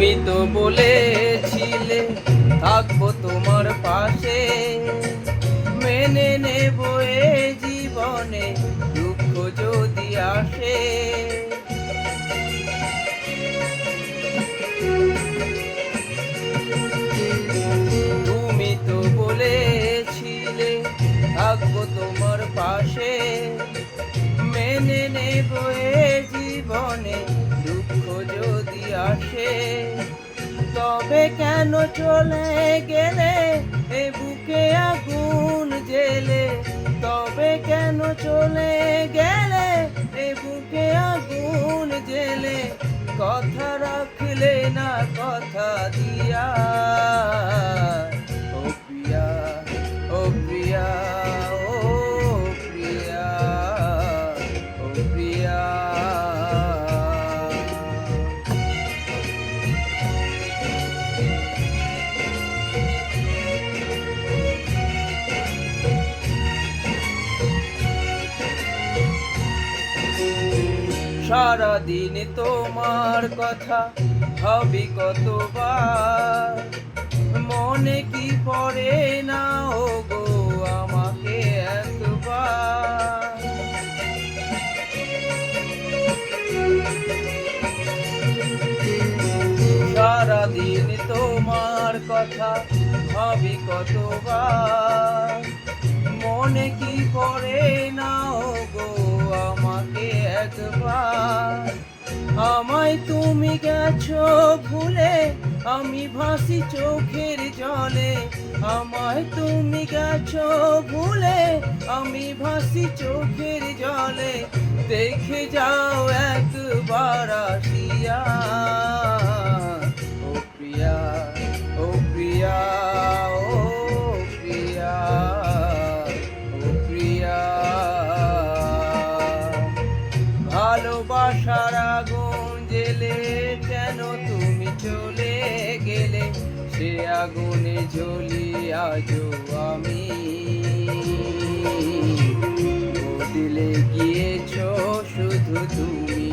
তুমি তো বলেছিলে থাকবো তোমার পাশে, মেনে নেব এ জীবনে দুঃখ যদি আসে। তুমি তো বলেছিলে থাকবো তোমার পাশে, মেনে নেব এ জীবনে দুঃখ যদি আসে। তবে কেন চলে গেলে এ বুকে আগুন জেলে, তবে কেন চলে গেলে এ বুকে আগুন জেলে, কথা রাখলে না কথা দিয়া। ও প্রিয়া, ও প্রিয়া, ও প্রিয়া, ও প্রিয়া। সারাদিন তোমার কথা ভাবি কতবার, মনে কি পড়ে না ও গো আমাকে একবার। সারাদিন তোমার কথা ভাবি কতবার, মনে কি পড়ে না ও গো আমাকে একবার। আমায় তুমি গেছো ভুলে আমি ভাসি চোখের জলে, আমায় তুমি গেছো ভুলে আমি ভাসি চোখের জলে। দেখে যাও একবার আসিয়া। ও প্রিয়া, ও প্রিয়া, ও প্রিয়া, ও প্রিয়া। ভালোবাসার আগুন জেলে কেন তুমি চলে গেলে, সে আগুনে জ্বলি আজও আমি। বদলে গিয়েছো শুধু তুমি।